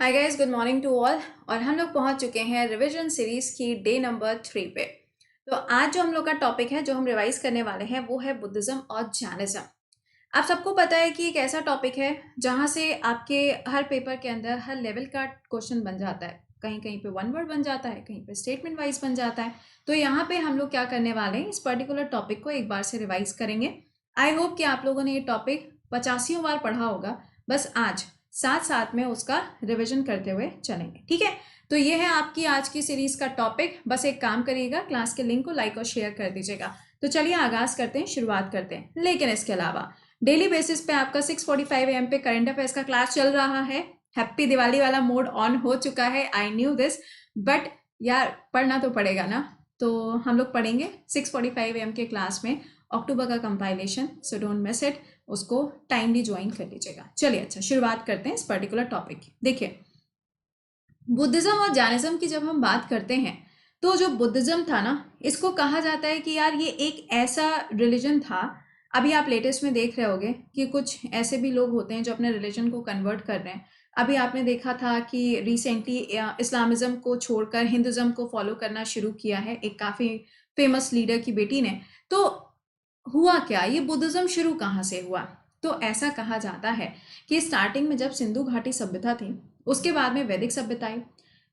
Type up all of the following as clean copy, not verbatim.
Hi guys, good morning to all. और हम लोग पहुंच चुके हैं रिवीजन सीरीज की डे नंबर 3 पे। तो आज जो हम लोग का टॉपिक है जो हम रिवाइज करने वाले हैं वो है बुद्धिज्म और जैनिज्म। आप सबको पता है कि एक ऐसा टॉपिक है जहां से आपके हर पेपर के अंदर हर लेवल का क्वेश्चन बन जाता है। कहीं कहीं पे वन वर्ड बन जाता है, कहीं पे स्टेटमेंट वाइज बन जाता है। तो यहाँ पे हम लोग क्या करने वाले हैं, इस पर्टिकुलर टॉपिक को एक बार से रिवाइज करेंगे। आई होप कि आप लोगों ने ये टॉपिक 85 बार पढ़ा होगा। बस आज साथ साथ में उसका रिवीजन करते हुए चलेंगे, ठीक है। तो ये है आपकी आज की सीरीज का टॉपिक। बस एक काम करिएगा, क्लास के लिंक को लाइक और शेयर कर दीजिएगा। तो चलिए आगाज करते हैं, शुरुआत करते हैं। लेकिन इसके अलावा डेली बेसिस पे आपका 6:45 AM पे करंट अफेयर्स का क्लास चल रहा है। हैप्पी दिवाली वाला मोड ऑन हो चुका है, आई न्यू दिस, बट यार पढ़ना तो पड़ेगा ना। तो हम लोग पढ़ेंगे 6:45 AM के क्लास में अक्टूबर का compilation, so don't miss it. उसको टाइमली ज्वाइन कर लीजिएगा। चलिए अच्छा, शुरुआत करते हैं इस पर्टिकुलर टॉपिक की। देखिए, बुद्धिज्म और जैनिज्म की जब हम बात करते हैं तो जो बुद्धिज्म था ना, इसको कहा जाता है कि यार ये एक ऐसा रिलीजन था। अभी आप लेटेस्ट में देख रहे होगे कि कुछ ऐसे भी लोग होते हैं जो अपने रिलीजन को कन्वर्ट कर रहे हैं। अभी आपने देखा था कि रिसेंटली इस्लामिज्म को छोड़कर हिंदुज्म को फॉलो करना शुरू किया है एक काफ़ी फेमस लीडर की बेटी ने। तो हुआ क्या, ये बुद्धिज्म शुरू कहाँ से हुआ? तो ऐसा कहा जाता है कि स्टार्टिंग में जब सिंधु घाटी सभ्यता थी, उसके बाद में वैदिक सभ्यता आई।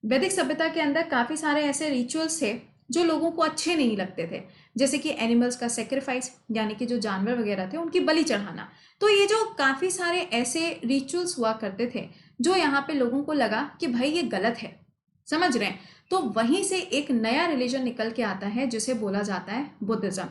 वैदिक सभ्यता के अंदर काफ़ी सारे ऐसे रिचुअल्स थे जो लोगों को अच्छे नहीं लगते थे, जैसे कि एनिमल्स का सेक्रीफाइस, यानी कि जो जानवर वगैरह थे उनकी बलि चढ़ाना। तो ये जो काफ़ी सारे ऐसे रिचुअल्स हुआ करते थे जो यहाँ पे लोगों को लगा कि भाई ये गलत है, समझ रहे हैं। तो वहीं से एक नया रिलीजन निकल के आता है जिसे बोला जाता है बुद्धिज्म।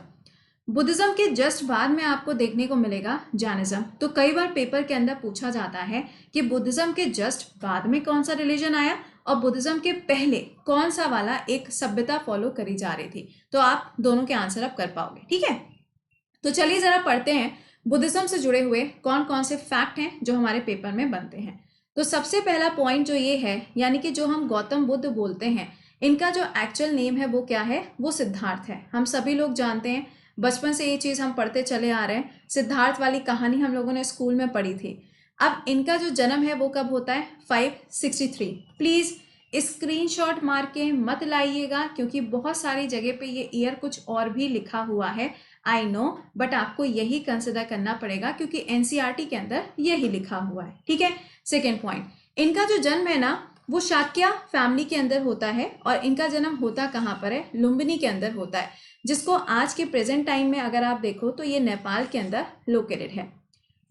बुद्धिज्म के जस्ट बाद में आपको देखने को मिलेगा जैनिज्म। तो कई बार पेपर के अंदर पूछा जाता है कि बुद्धिज्म के जस्ट बाद में कौन सा रिलीजन आया और बुद्धिज्म के पहले कौन सा वाला एक सभ्यता फॉलो करी जा रही थी। तो आप दोनों के आंसर अब कर पाओगे, ठीक है। तो चलिए जरा पढ़ते हैं बुद्धिज्म से जुड़े हुए कौन कौन से फैक्ट हैं जो हमारे पेपर में बनते हैं। तो सबसे पहला पॉइंट जो ये है, यानी कि जो हम गौतम बुद्ध बोलते हैं, इनका जो एक्चुअल नेम है वो क्या है? वो सिद्धार्थ है। हम सभी लोग जानते हैं, बचपन से ये चीज़ हम पढ़ते चले आ रहे हैं। सिद्धार्थ वाली कहानी हम लोगों ने स्कूल में पढ़ी थी। अब इनका जो जन्म है वो कब होता है? 563। प्लीज़ स्क्रीनशॉट मार के मत लाइएगा, क्योंकि बहुत सारी जगह पे ये ईयर कुछ और भी लिखा हुआ है। आई नो, बट आपको यही कंसिडर करना पड़ेगा क्योंकि एनसीईआरटी के अंदर यही लिखा हुआ है, ठीक है। सेकेंड पॉइंट, इनका जो जन्म है ना वो शाक्य फैमिली के अंदर होता है। और इनका जन्म होता कहाँ पर है? लुम्बिनी के अंदर होता है, जिसको आज के प्रेजेंट टाइम में अगर आप देखो तो ये नेपाल के अंदर लोकेटेड है।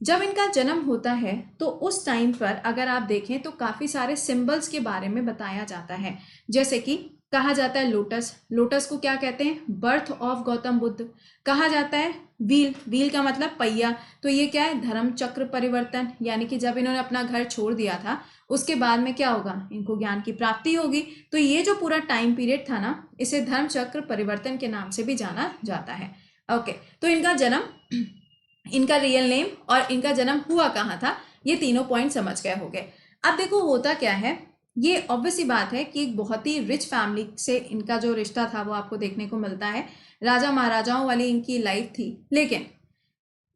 जब इनका जन्म होता है तो उस टाइम पर अगर आप देखें तो काफ़ी सारे सिंबल्स के बारे में बताया जाता है। जैसे कि कहा जाता है लोटस, लोटस को क्या कहते हैं? Birth of Gautam Buddha. कहा जाता है व्हील, व्हील का मतलब पहिया। तो ये क्या है? धर्म चक्र परिवर्तन, यानी कि जब इन्होंने अपना घर छोड़ दिया था उसके बाद में क्या होगा? इनको ज्ञान की प्राप्ति होगी। तो ये जो पूरा टाइम पीरियड था ना, इसे धर्म चक्र परिवर्तन के नाम से भी जाना जाता है। ओके, तो इनका जन्म, इनका रियल नेम और इनका जन्म हुआ कहाँ था, ये तीनों पॉइंट समझ गए होंगे। अब देखो होता क्या है, ये ऑब्वियस ही बात है कि एक बहुत ही रिच फैमिली से इनका जो रिश्ता था वो आपको देखने को मिलता है। राजा महाराजाओं वाली इनकी लाइफ थी। लेकिन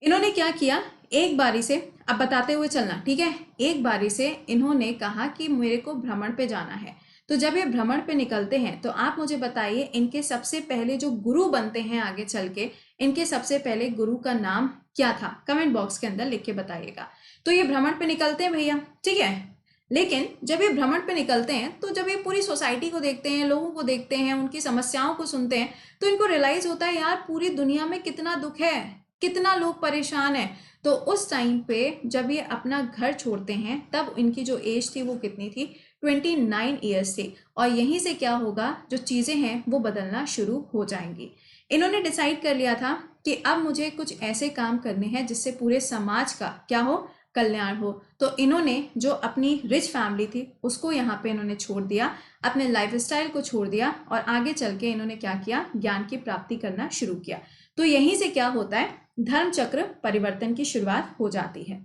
इन्होंने क्या किया, एक बारी से, अब बताते हुए चलना, ठीक है। एक बारी से इन्होंने कहा कि मेरे को भ्रमण पे जाना है। तो जब ये भ्रमण पे निकलते हैं तो आप मुझे बताइए, इनके सबसे पहले जो गुरु बनते हैं आगे चल के, इनके सबसे पहले गुरु का नाम क्या था? कमेंट बॉक्स के अंदर लिख के बताइएगा। तो ये भ्रमण पे निकलते हैं भैया, ठीक है। लेकिन जब ये भ्रमण पे निकलते हैं तो जब ये पूरी सोसाइटी को देखते हैं, लोगों को देखते हैं, उनकी समस्याओं को सुनते हैं, तो इनको रियलाइज होता है यार पूरी दुनिया में कितना दुख है, कितना लोग परेशान है। तो उस टाइम पे जब ये अपना घर छोड़ते हैं तब इनकी जो एज थी वो कितनी थी? 29 ईयर्स थी। और यहीं से क्या होगा, जो चीज़ें हैं वो बदलना शुरू हो जाएंगी। इन्होंने डिसाइड कर लिया था कि अब मुझे कुछ ऐसे काम करने हैं जिससे पूरे समाज का क्या हो? कल्याण हो। तो इन्होंने जो अपनी रिच फैमिली थी उसको यहाँ पे इन्होंने छोड़ दिया, अपने लाइफस्टाइल को छोड़ दिया और आगे चल के इन्होंने क्या किया? ज्ञान की प्राप्ति करना शुरू किया। तो यहीं से क्या होता है? धर्म चक्र परिवर्तन की शुरुआत हो जाती है।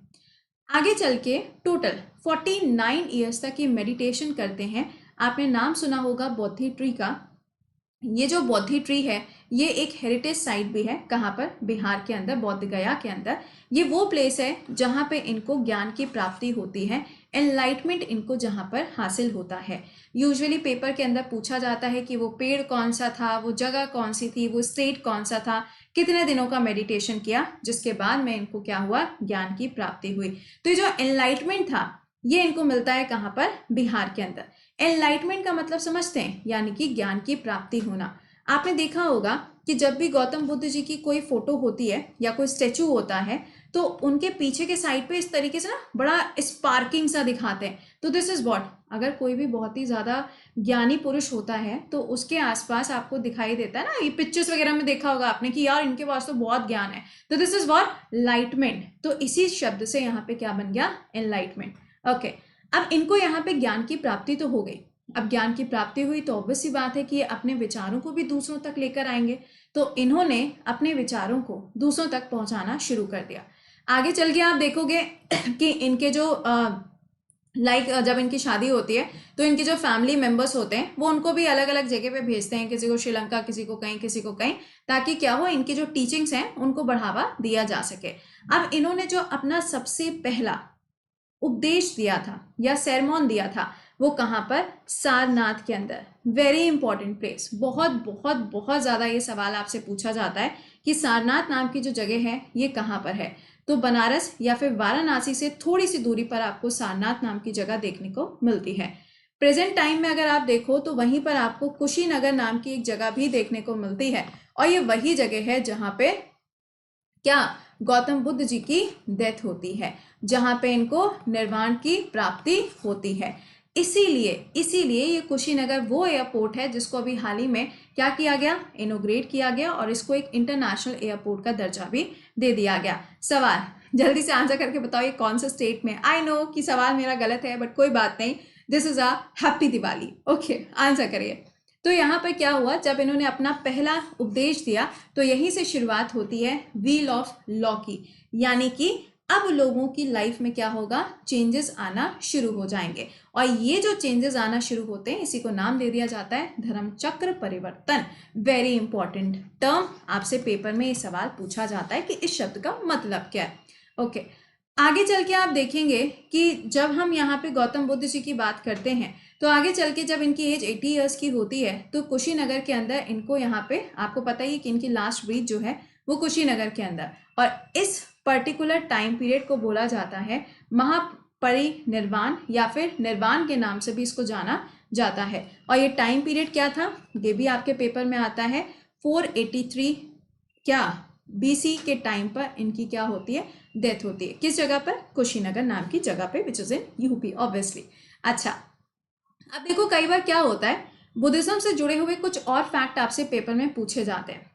आगे चल के टोटल 49 ईयर्स तक ये मेडिटेशन करते हैं। आपने नाम सुना होगा बोधि ट्री का। ये जो बोधि ट्री है ये एक हेरिटेज साइट भी है। कहाँ पर? बिहार के अंदर, बोध गया के अंदर। ये वो प्लेस है जहाँ पे इनको ज्ञान की प्राप्ति होती है। एनलाइटमेंट इनको जहाँ पर हासिल होता है। यूजुअली पेपर के अंदर पूछा जाता है कि वो पेड़ कौन सा था, वो जगह कौन सी थी, वो स्टेट कौन सा था, कितने दिनों का मेडिटेशन किया, जिसके बाद में इनको क्या हुआ, ज्ञान की प्राप्ति हुई। तो ये जो एनलाइटमेंट था ये इनको मिलता है कहाँ पर, बिहार के अंदर। एनलाइटमेंट का मतलब समझते हैं, यानी कि ज्ञान की प्राप्ति होना। आपने देखा होगा कि जब भी गौतम बुद्ध जी की कोई फोटो होती है या कोई स्टेचू होता है तो उनके पीछे के साइड पे इस तरीके से ना बड़ा स्पार्किंग सा दिखाते हैं। तो दिस इज व्हाट, अगर कोई भी बहुत ही ज्यादा ज्ञानी पुरुष होता है तो उसके आसपास आपको दिखाई देता है ना, ये पिक्चर्स वगैरह में देखा होगा आपने कि यार इनके पास तो बहुत ज्ञान है। तो दिस इज व्हाट, लाइटमेंट। तो इसी शब्द से यहाँ पे क्या बन गया, एनलाइटमेंट। ओके, अब इनको यहाँ पे ज्ञान की प्राप्ति तो हो गई। अब ज्ञान की प्राप्ति हुई तो ऑब्वियस सी बात है कि ये अपने विचारों को भी दूसरों तक लेकर आएंगे। तो इन्होंने अपने विचारों को दूसरों तक पहुंचाना शुरू कर दिया। आगे चल के आप देखोगे कि इनके जो जब इनकी शादी होती है तो इनके जो फैमिली मेंबर्स होते हैं वो उनको भी अलग अलग जगह पे भेजते हैं, किसी को श्रीलंका, किसी को कहीं, किसी को कहीं, ताकि क्या हो, इनकी जो टीचिंग्स हैं उनको बढ़ावा दिया जा सके। अब इन्होंने जो अपना सबसे पहला उपदेश दिया था या सेरेमोन दिया था वो कहाँ पर, सारनाथ के अंदर। वेरी इंपॉर्टेंट प्लेस, बहुत बहुत बहुत ज्यादा ये सवाल आपसे पूछा जाता है कि सारनाथ नाम की जो जगह है ये कहाँ पर है। तो बनारस या फिर वाराणसी से थोड़ी सी दूरी पर आपको सारनाथ नाम की जगह देखने को मिलती है। प्रेजेंट टाइम में अगर आप देखो तो वहीं पर आपको कुशीनगर नाम की एक जगह भी देखने को मिलती है, और ये वही जगह है जहाँ पे क्या, गौतम बुद्ध जी की डेथ होती है, जहां पे इनको निर्वाण की प्राप्ति होती है। इसीलिए ये कुशीनगर वो एयरपोर्ट है जिसको अभी हाल ही में क्या किया गया, इनोग्रेट किया गया, और इसको एक इंटरनेशनल एयरपोर्ट का दर्जा भी दे दिया गया। सवाल जल्दी से आंसर करके बताओ, ये कौन सा स्टेट में। आई नो कि सवाल मेरा गलत है बट कोई बात नहीं, this is a happy Diwali. Okay, answer करिए। तो यहाँ पर क्या हुआ, जब इन्होंने अपना पहला उपदेश दिया तो यहीं से शुरुआत होती है व्हील ऑफ लॉ की, यानी कि अब लोगों की लाइफ में क्या होगा, चेंजेस आना शुरू हो जाएंगे। और ये जो चेंजेस आना शुरू होते हैं इसी को नाम दे दिया जाता है धर्म चक्र परिवर्तन। वेरी इंपॉर्टेंट टर्म, आपसे पेपर में ये सवाल पूछा जाता है कि इस शब्द का मतलब क्या है। ओके, आगे चल के आप देखेंगे कि जब हम यहाँ पे गौतम बुद्ध जी की बात करते हैं तो आगे चल के जब इनकी एज 80 ईयर्स की होती है तो कुशीनगर के अंदर इनको यहाँ पे, आपको पता ही है कि इनकी लास्ट ब्रीथ जो है वो कुशीनगर के अंदर, और इस पर्टिकुलर टाइम पीरियड को बोला जाता है महापरिनिर्वाण या फिर निर्वाण के नाम से भी इसको जाना जाता है। और ये टाइम पीरियड क्या था, ये भी आपके पेपर में आता है, 483 क्या BC के टाइम पर इनकी क्या होती है, डेथ होती है। किस जगह पर, कुशीनगर नाम की जगह पे, which is in UP obviously. अच्छा, अब देखो कई बार क्या होता है, बुद्धिज्म से जुड़े हुए कुछ और फैक्ट आपसे पेपर में पूछे जाते हैं।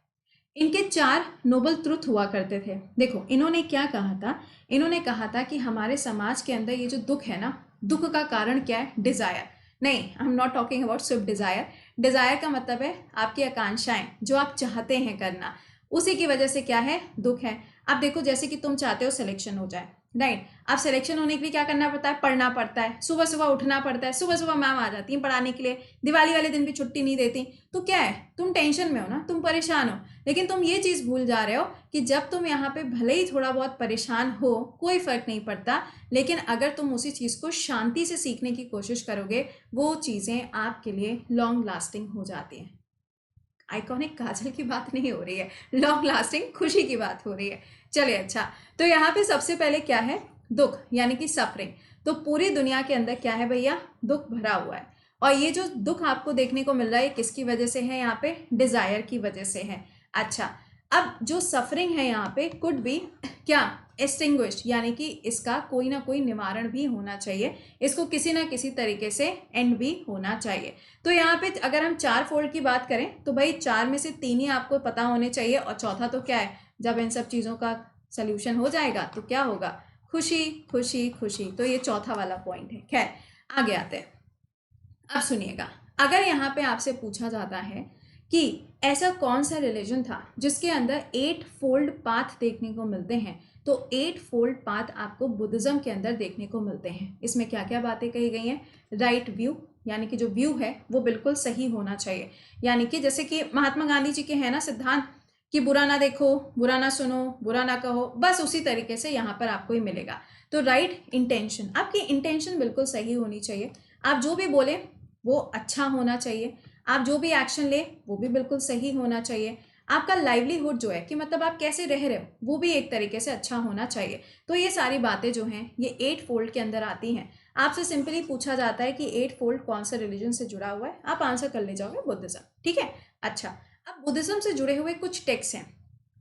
इनके 4 नोबल ट्रुथ हुआ करते थे। देखो इन्होंने क्या कहा था, इन्होंने कहा था कि हमारे समाज के अंदर ये जो दुख है ना, दुख का कारण क्या है, डिजायर। नहीं, I am not talking about Swift Dzire. Dzire का मतलब है आपकी आकांक्षाएं, जो आप चाहते हैं करना, उसी की वजह से क्या है, दुख है। अब देखो जैसे कि तुम चाहते हो सिलेक्शन हो जाए, राइट। अब सिलेक्शन होने के लिए क्या करना पड़ता है, पढ़ना पड़ता है, सुबह सुबह उठना पड़ता है, सुबह सुबह मैम आ जाती है पढ़ाने के लिए, दिवाली वाले दिन भी छुट्टी नहीं देती। तो क्या है, तुम टेंशन में हो ना, तुम परेशान हो, लेकिन तुम ये चीज़ भूल जा रहे हो कि जब तुम यहाँ पे भले ही थोड़ा बहुत परेशान हो, कोई फर्क नहीं पड़ता, लेकिन अगर तुम उसी चीज़ को शांति से सीखने की कोशिश करोगे, वो चीज़ें आपके लिए लॉन्ग लास्टिंग हो जाती हैं। आइकॉनिक काजल की बात नहीं हो रही है, लॉन्ग लास्टिंग खुशी की बात हो रही है। चलिए, अच्छा, तो यहाँ पे सबसे पहले क्या है, दुख यानी कि सफरिंग। तो पूरी दुनिया के अंदर क्या है भैया, दुख भरा हुआ है। और ये जो दुख आपको देखने को मिल रहा है किसकी वजह से है, यहाँ पे डिजायर की वजह से है। अच्छा, अब जो सफरिंग है यहाँ पे कुड बी क्या, एक्सटिंग्विश्ड, यानी कि इसका कोई ना कोई निवारण भी होना चाहिए, इसको किसी ना किसी तरीके से एंड भी होना चाहिए। तो यहाँ पे अगर हम 4 फोल्ड की बात करें तो भाई 4 में से 3 ही आपको पता होने चाहिए, और चौथा तो क्या है, जब इन सब चीज़ों का सोल्यूशन हो जाएगा तो क्या होगा, खुशी खुशी खुशी। तो ये चौथा वाला पॉइंट है। खैर, आगे आते हैं। अब सुनिएगा, अगर यहाँ पे आपसे पूछा जाता है कि ऐसा कौन सा रिलीजन था जिसके अंदर 8 फोल्ड पाथ देखने को मिलते हैं, तो 8 फोल्ड पाथ आपको बुद्धिज्म के अंदर देखने को मिलते हैं। इसमें क्या क्या बातें कही गई हैं, राइट व्यू, यानी कि जो व्यू है वो बिल्कुल सही होना चाहिए, यानी कि जैसे कि महात्मा गांधी जी के हैं ना सिद्धांत कि बुरा ना देखो, बुरा ना सुनो, बुरा ना कहो, बस उसी तरीके से यहाँ पर आपको ही मिलेगा। तो राइट इंटेंशन, आपकी इंटेंशन बिल्कुल सही होनी चाहिए। आप जो भी बोले वो अच्छा होना चाहिए, आप जो भी एक्शन ले वो भी बिल्कुल सही होना चाहिए। आपका लाइवलीहुड जो है कि मतलब आप कैसे रह रहे हो वो भी एक तरीके से अच्छा होना चाहिए। तो ये सारी बातें जो हैं ये 8 फोल्ड के अंदर आती हैं। आपसे सिंपली पूछा जाता है कि 8 फोल्ड कौन सा रिलीजन से जुड़ा हुआ है, आप आंसर कर ले जाओगे बुद्धिज्म। ठीक है, अच्छा अब बुद्धिज्म से जुड़े हुए कुछ टेक्स्ट हैं,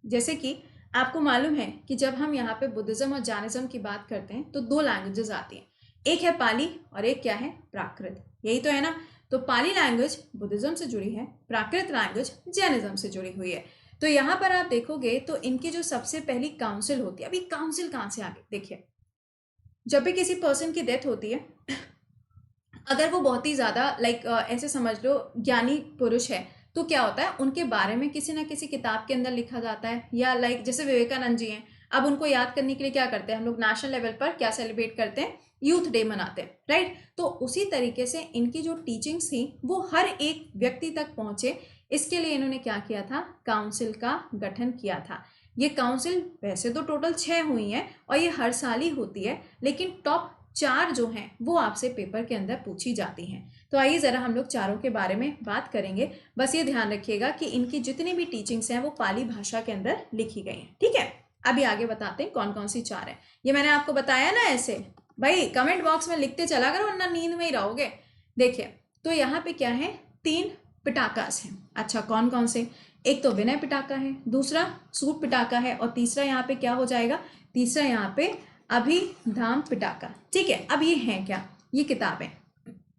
जैसे कि आपको मालूम है कि जब हम यहाँ पे बुद्धिज्म और जैनिज्म की बात करते हैं तो 2 लैंग्वेजेस आती हैं, एक है पाली और एक क्या है, प्राकृत, यही तो है ना। तो पाली लैंग्वेज बुद्धिज्म से जुड़ी है, प्राकृत लैंग्वेज जैनिज्म से जुड़ी हुई है। तो यहाँ पर आप देखोगे तो इनकी जो सबसे पहली काउंसिल होती है, अभी काउंसिल कहाँ से आ गई, देखिए जब भी किसी पर्सन की डेथ होती है, अगर वो बहुत ही ज़्यादा ऐसे समझ लो ज्ञानी पुरुष है, तो क्या होता है उनके बारे में किसी ना किसी किताब के अंदर लिखा जाता है, या जैसे विवेकानंद जी हैं, अब उनको याद करने के लिए क्या करते हैं हम लोग, नेशनल लेवल पर क्या सेलिब्रेट करते हैं, यूथ डे मनाते हैं, राइट। तो उसी तरीके से इनकी जो टीचिंग्स थी वो हर एक व्यक्ति तक पहुंचे, इसके लिए इन्होंने क्या किया था, काउंसिल का गठन किया था। ये काउंसिल वैसे तो टोटल 6 हुई हैं और ये हर साल ही होती है, लेकिन टॉप 4 जो हैं वो आपसे पेपर के अंदर पूछी जाती हैं। तो आइए ज़रा हम लोग चारों के बारे में बात करेंगे। बस ये ध्यान रखिएगा कि इनकी जितनी भी टीचिंग्स हैं वो पाली भाषा के अंदर लिखी गई हैं, ठीक है। अभी आगे बताते हैं कौन कौन सी 4 हैं। ये मैंने आपको बताया ना, ऐसे भाई कमेंट बॉक्स में लिखते चला करो वरना नींद में ही रहोगे। देखिए तो यहाँ पे क्या है, 3 पिटाकास हैं। अच्छा कौन कौन से, एक तो विनय पिटाका है, दूसरा सूट पिटाका है, और तीसरा यहाँ पे क्या हो जाएगा, तीसरा यहाँ पे अभिधाम पिटाका। ठीक है, अब ये है क्या, ये किताबें,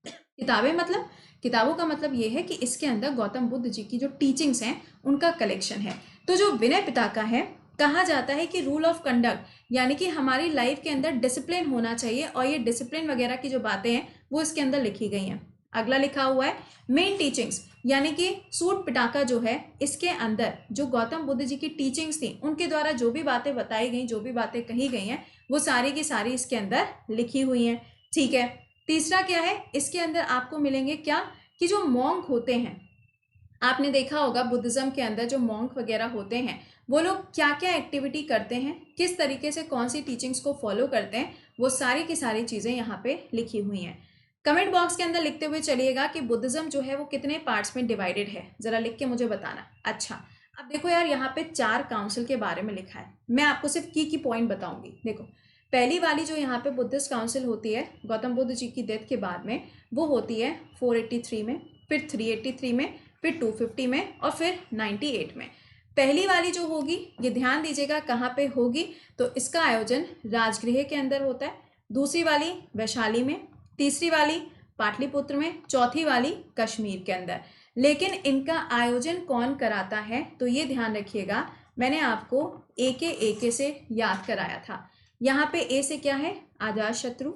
किताबें मतलब किताबों का मतलब ये है कि इसके अंदर गौतम बुद्ध जी की जो टीचिंग्स हैं उनका कलेक्शन है। तो जो विनय पिटाका है, कहा जाता है कि रूल ऑफ कंडक्ट, यानी कि हमारी लाइफ के अंदर डिसिप्लिन होना चाहिए, और ये डिसिप्लिन वगैरह की जो बातें हैं वो इसके अंदर लिखी गई हैं। अगला लिखा हुआ है मेन टीचिंग्स, यानी कि सूट पिटाका जो है इसके अंदर जो गौतम बुद्ध जी की टीचिंग्स थी उनके द्वारा जो भी बातें बताई गई, जो भी बातें कही गई हैं वो सारी की सारी इसके अंदर लिखी हुई हैं। ठीक है, तीसरा क्या है, इसके अंदर आपको मिलेंगे क्या, कि जो मॉन्क होते हैं, आपने देखा होगा बुद्धिज्म के अंदर जो मॉन्क वगैरह होते हैं वो लोग क्या क्या एक्टिविटी करते हैं, किस तरीके से कौन सी टीचिंग्स को फॉलो करते हैं, वो सारी की सारी चीज़ें यहाँ पे लिखी हुई हैं। कमेंट बॉक्स के अंदर लिखते हुए चलिएगा कि बुद्धिज्म जो है वो कितने पार्ट्स में डिवाइडेड है, ज़रा लिख के मुझे बताना। अच्छा अब देखो यार, यहाँ पे 4 काउंसिल के बारे में लिखा है, मैं आपको सिर्फ की पॉइंट बताऊंगी। देखो पहली वाली जो यहाँ पे बुद्धिस्ट काउंसिल होती है गौतम बुद्ध जी की डेथ के बाद में, वो होती है 483 में, फिर 383 में, फिर 250 में, और फिर 98 में। पहली वाली जो होगी ये ध्यान दीजिएगा कहाँ पे होगी, तो इसका आयोजन राजगृह के अंदर होता है। दूसरी वाली वैशाली में, तीसरी वाली पाटलिपुत्र में, चौथी वाली कश्मीर के अंदर। लेकिन इनका आयोजन कौन कराता है, तो ये ध्यान रखिएगा, मैंने आपको ए से याद कराया था। यहाँ पे ए से क्या है, आजाद शत्रु,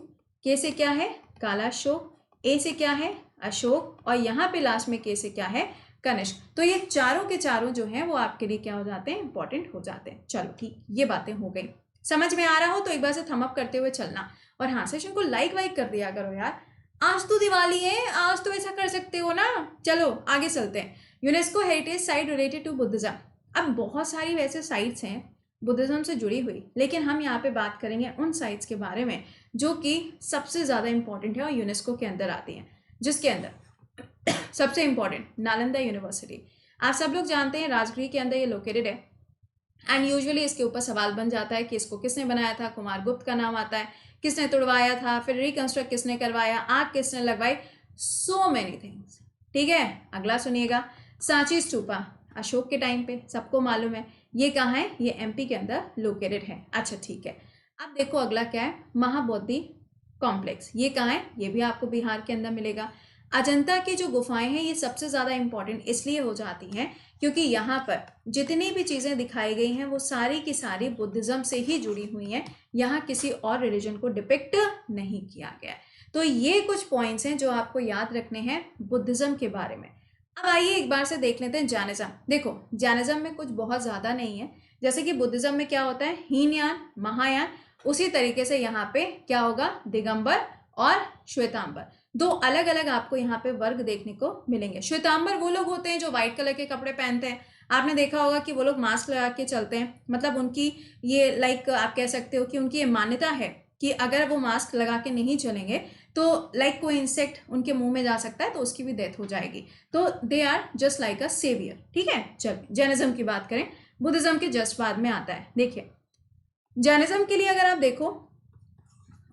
के से क्या है, कालाशोक, ए से क्या है, अशोक, और यहाँ पे लास्ट में के से क्या है, कनिष्क। तो ये चारों के चारों जो हैं वो आपके लिए क्या हो जाते हैं, इंपॉर्टेंट हो जाते हैं। चलो ठीक, ये बातें हो गई, समझ में आ रहा हो तो एक बार से थम अप करते हुए चलना, और हाँ सेशन को लाइक वाइक कर दिया करो यार, आज तो दिवाली है, आज तो ऐसा कर सकते हो ना। चलो आगे चलते हैं। UNESCO heritage site related to Buddhism, अब बहुत सारी वैसे साइट्स हैं बुद्धिज्म से जुड़ी हुई, लेकिन हम यहाँ पे बात करेंगे उन साइट्स के बारे में जो कि सबसे ज़्यादा इंपॉर्टेंट है और यूनेस्को के अंदर आती हैं, जिसके अंदर सबसे इंपॉर्टेंट नालंदा यूनिवर्सिटी। आप सब लोग जानते हैं राजगृह के अंदर ये लोकेटेड है, एंड यूजुअली इसके ऊपर सवाल बन जाता है कि इसको किसने बनाया था, कुमार गुप्त का नाम आता है, किसने तुड़वाया था, फिर रिकंस्ट्रक्ट किसने करवाया, आग किसने लगवाई, सो मैनी थिंग्स। ठीक है, अगला सुनिएगा, सांची स्तूपा अशोक के टाइम पे, सबको मालूम है ये कहाँ है, ये एमपी के अंदर लोकेटेड है। अच्छा ठीक है, अब देखो अगला क्या है, महाबोधि कॉम्प्लेक्स, ये कहाँ है, ये भी आपको बिहार के अंदर मिलेगा। अजंता की जो गुफाएं हैं ये सबसे ज़्यादा इंपॉर्टेंट इसलिए हो जाती हैं क्योंकि यहाँ पर जितनी भी चीज़ें दिखाई गई हैं वो सारी की सारी बुद्धिज़्म से ही जुड़ी हुई हैं, यहाँ किसी और रिलीजन को डिपिक्ट नहीं किया गया। तो ये कुछ पॉइंट्स हैं जो आपको याद रखने हैं बुद्धिज़्म के बारे में। अब आइए एक बार से देख लेते हैं जैनिज्म। देखो जैनिज्म में कुछ बहुत ज़्यादा नहीं है, जैसे कि बुद्धिज़्म में क्या होता है, हीनयान, महायान, उसी तरीके से यहाँ पे क्या होगा, दिगंबर और श्वेतांबर, 2 अलग अलग आपको यहाँ पे वर्ग देखने को मिलेंगे। श्वेतांबर वो लोग होते हैं जो व्हाइट कलर के कपड़े पहनते हैं, आपने देखा होगा कि वो लोग मास्क लगा के चलते हैं, मतलब उनकी ये लाइक आप कह सकते हो कि उनकी ये मान्यता है कि अगर वो मास्क लगा के नहीं चलेंगे तो लाइक कोई इंसेक्ट उनके मुंह में जा सकता है तो उसकी भी डेथ हो जाएगी। तो they are just like a saviour. ठीक है, चलिए जैनिज्म की बात करें, बुद्धिज्म के जस्ट बाद में आता है। देखिए जैनिज्म के लिए अगर आप देखो,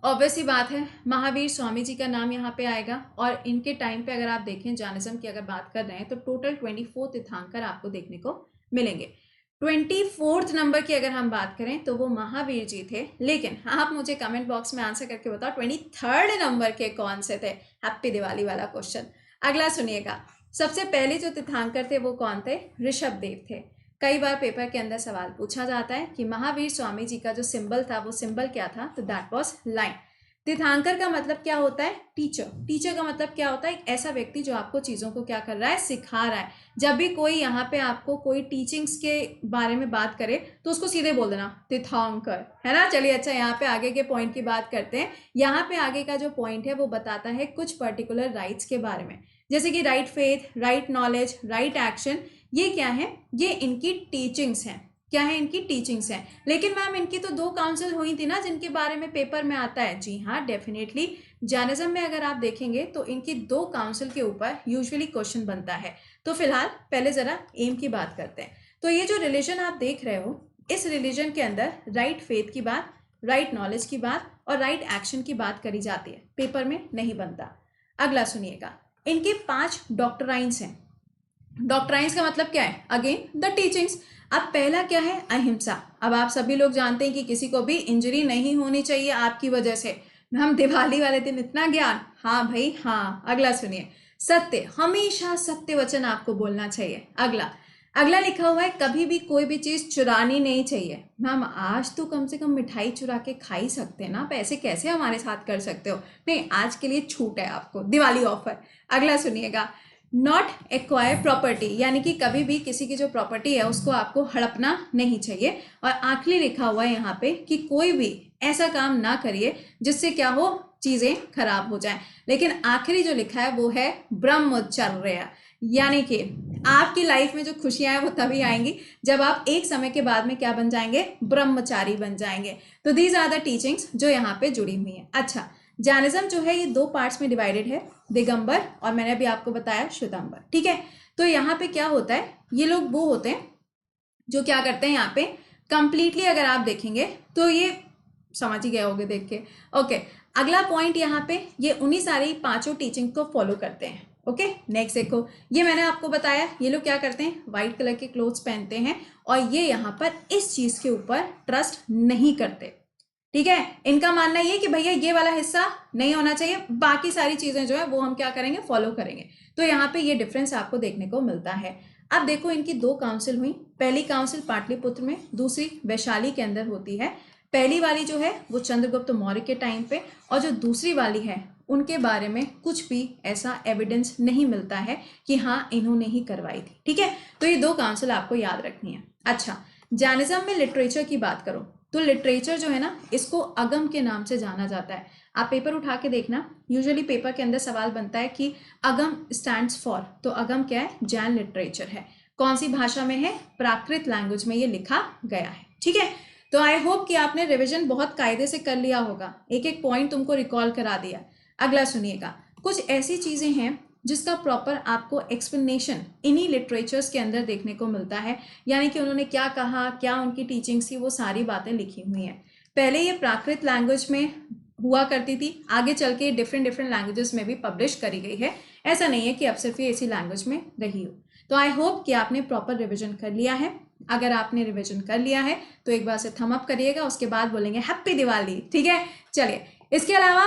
ऑब्वियस ही बात है महावीर स्वामी जी का नाम यहाँ पे आएगा, और इनके टाइम पे अगर आप देखें जैनिज्म की अगर बात कर रहे हैं तो टोटल 24 तीर्थंकर आपको देखने को मिलेंगे। 24 नंबर की अगर हम बात करें तो वो महावीर जी थे, लेकिन आप मुझे कमेंट बॉक्स में आंसर करके बताओ 23 नंबर के कौन से थे। हैप्पी दिवाली वाला क्वेश्चन। अगला सुनिएगा, सबसे पहले जो तीर्थंकर थे वो कौन थे? ऋषभ देव थे। कई बार पेपर के अंदर सवाल पूछा जाता है कि महावीर स्वामी जी का जो सिंबल था वो सिंबल क्या था, तो दैट वाज लाइन। तीर्थंकर का मतलब क्या होता है? टीचर। टीचर का मतलब क्या होता है? एक ऐसा व्यक्ति जो आपको चीज़ों को क्या कर रहा है, सिखा रहा है। जब भी कोई यहाँ पे आपको कोई टीचिंग्स के बारे में बात करे तो उसको सीधे बोल देना तीर्थंकर, है ना। चलिए अच्छा, यहाँ पे आगे के पॉइंट की बात करते हैं। यहाँ पे आगे का जो पॉइंट है वो बताता है कुछ पर्टिकुलर राइट्स के बारे में, जैसे कि right faith, right knowledge, right action. ये क्या है? ये इनकी टीचिंग्स हैं। क्या है? इनकी टीचिंग्स हैं। लेकिन मैम इनकी तो 2 काउंसिल हुई थी ना जिनके बारे में पेपर में आता है। जी हाँ, डेफिनेटली जैनिज्म में अगर आप देखेंगे तो इनकी 2 काउंसिल के ऊपर यूजुअली क्वेश्चन बनता है। तो फिलहाल पहले जरा एम की बात करते हैं। तो ये जो रिलीजन आप देख रहे हो, इस रिलीजन के अंदर राइट फेथ की बात, राइट नॉलेज की बात और राइट एक्शन की बात करी जाती है, पेपर में नहीं बनता। अगला सुनिएगा, इनके 5 डॉक्ट्राइन्स हैं। डॉक्ट्राइन्स का मतलब क्या है? Again the teachings. अब पहला क्या है? अहिंसा। अब आप सभी लोग जानते हैं कि किसी को भी इंजरी नहीं होनी चाहिए आपकी वजह से। हम दिवाली वाले दिन इतना ज्ञान, हाँ भाई हाँ। अगला सुनिए, सत्य। हमेशा सत्य वचन आपको बोलना चाहिए। अगला अगला लिखा हुआ है, कभी भी कोई भी चीज चुरानी नहीं चाहिए। मैम आज तो कम से कम मिठाई चुरा के खा ही सकते हैं ना, आप ऐसे कैसे हमारे साथ कर सकते हो? नहीं, आज के लिए छूट है आपको, दिवाली ऑफर। अगला सुनिएगा, नॉट एक्वायर प्रॉपर्टी, यानी कि कभी भी किसी की जो प्रॉपर्टी है उसको आपको हड़पना नहीं चाहिए। और आखिरी लिखा हुआ है यहाँ पे कि कोई भी ऐसा काम ना करिए जिससे क्या हो, चीजें खराब हो जाएं। लेकिन आखिरी जो लिखा है वो है ब्रह्मचर्य, यानी कि आपकी लाइफ में जो खुशियां हैं वो तभी आएंगी जब आप एक समय के बाद में क्या बन जाएंगे, ब्रह्मचारी बन जाएंगे। तो दीज आर द टीचिंग्स जो यहाँ पे जुड़ी हुई है। अच्छा, जैनिज्म जो है ये 2 पार्ट्स में डिवाइडेड है, दिगंबर और मैंने अभी आपको बताया श्वेतांबर। ठीक है, तो यहाँ पे क्या होता है, ये लोग वो होते हैं जो क्या करते हैं यहाँ पे कंप्लीटली, अगर आप देखेंगे तो ये समझ ही गए होगे देख के। ओके, अगला पॉइंट यहाँ पे, ये उन्हीं सारी 5 टीचिंग को फॉलो करते हैं। ओके, नेक्स्ट देखो, ये मैंने आपको बताया ये लोग क्या करते हैं, व्हाइट कलर के क्लोथ्स पहनते हैं और ये यहाँ पर इस चीज के ऊपर ट्रस्ट नहीं करते। ठीक है, इनका मानना ये कि भैया ये वाला हिस्सा नहीं होना चाहिए, बाकी सारी चीजें जो है वो हम क्या करेंगे, फॉलो करेंगे। तो यहाँ पे ये डिफरेंस आपको देखने को मिलता है। अब देखो इनकी 2 काउंसिल हुई, पहली काउंसिल पाटलिपुत्र में, दूसरी वैशाली के अंदर होती है। पहली वाली जो है वो चंद्रगुप्त मौर्य के टाइम पे, और जो दूसरी वाली है उनके बारे में कुछ भी ऐसा एविडेंस नहीं मिलता है कि हाँ इन्होंने ही करवाई थी। ठीक है, तो ये 2 काउंसिल आपको याद रखनी है। अच्छा, जैनिज्म में लिटरेचर की बात करो तो लिटरेचर जो है ना, इसको अगम के नाम से जाना जाता है। आप पेपर उठा के देखना, यूजुअली पेपर के अंदर सवाल बनता है कि अगम स्टैंड्स फॉर, तो अगम क्या है, जैन लिटरेचर है। कौन सी भाषा में है? प्राकृत लैंग्वेज में ये लिखा गया है। ठीक है, तो आई होप कि आपने रिविजन बहुत कायदे से कर लिया होगा, एक एक पॉइंट तुमको रिकॉल करा दिया। अगला सुनिएगा, कुछ ऐसी चीजें हैं जिसका प्रॉपर आपको एक्सप्लेनेशन इन्हीं लिटरेचर्स के अंदर देखने को मिलता है, यानी कि उन्होंने क्या कहा, क्या उनकी टीचिंग्स थी, वो सारी बातें लिखी हुई हैं। पहले ये प्राकृत लैंग्वेज में हुआ करती थी, आगे चल के डिफरेंट लैंग्वेजेस में भी पब्लिश करी गई है। ऐसा नहीं है कि अब सिर्फ ये इसी लैंग्वेज में रही हो। तो आई होप कि आपने प्रॉपर रिविजन कर लिया है। अगर आपने रिविजन कर लिया है तो एक बार से थम अप करिएगा, उसके बाद बोलेंगे हैप्पी दिवाली। ठीक है, चलिए इसके अलावा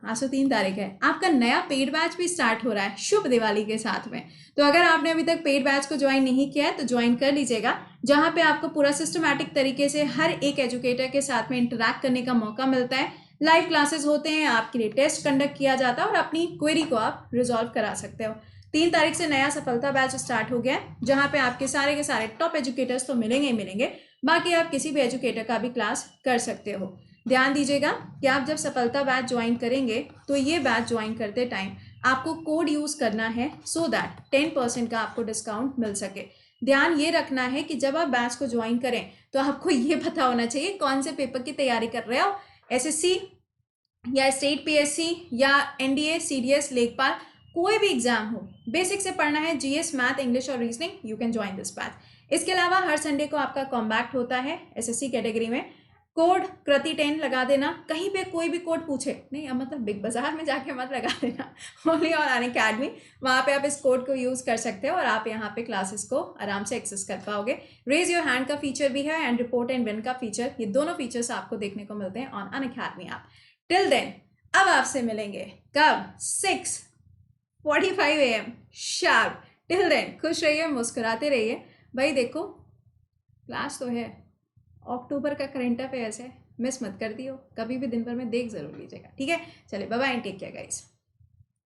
आज तो 3 तारीख है, आपका नया पेड बैच भी स्टार्ट हो रहा है शुभ दिवाली के साथ में। तो अगर आपने अभी तक पेड बैच को ज्वाइन नहीं किया है तो ज्वाइन कर लीजिएगा, जहां पे आपको पूरा सिस्टमैटिक तरीके से हर एक एजुकेटर के साथ में इंटरैक्ट करने का मौका मिलता है। लाइव क्लासेस होते हैं, आपके लिए टेस्ट कंडक्ट किया जाता है और अपनी क्वेरी को आप रिजॉल्व करा सकते हो। 3 तारीख से नया सफलता बैच स्टार्ट हो गया है, जहां पे आपके सारे के सारे टॉप एजुकेटर्स तो मिलेंगे ही मिलेंगे, बाकी आप किसी भी एजुकेटर का भी क्लास कर सकते हो। ध्यान दीजिएगा कि आप जब सफलता बैच ज्वाइन करेंगे तो ये बैच ज्वाइन करते टाइम आपको कोड यूज करना है सो दैट 10% का आपको डिस्काउंट मिल सके। ध्यान ये रखना है कि जब आप बैच को ज्वाइन करें तो आपको ये पता होना चाहिए कौन से पेपर की तैयारी कर रहे हो, एसएससी या स्टेट पीएससी या एनडीए, सीडीएस, लेखपाल, कोई भी एग्जाम हो, बेसिक से पढ़ना है, जीएस, मैथ, इंग्लिश और reasoning, you can join this batch. इसके अलावा हर संडे को आपका कॉम्बैक्ट होता है एसएससी कैटेगरी में। कोड कृति 10 लगा देना, कहीं पे कोई भी कोड पूछे नहीं, मतलब बिग बाजार में जाके मत लगा देना, ओनली ऑन अनअकैडमी, वहाँ पे आप इस कोड को यूज़ कर सकते हो और आप यहाँ पे क्लासेस को आराम से एक्सेस कर पाओगे। रेज योर हैंड का फीचर भी है एंड रिपोर्ट एंड विन का फीचर, ये दोनों फीचर्स आपको देखने को मिलते हैं on Unacademy app. Till then अब आपसे मिलेंगे कब, 6:45 AM शार्प। टिल देन खुश रहिए, मुस्कुराते रहिए। भाई देखो क्लास तो है, अक्टूबर का करंट अफेयर्स है, मिस मत कर दियो, कभी भी दिन भर में देख जरूर लीजिएगा, ठीक है। चलिए bye bye and take care guys.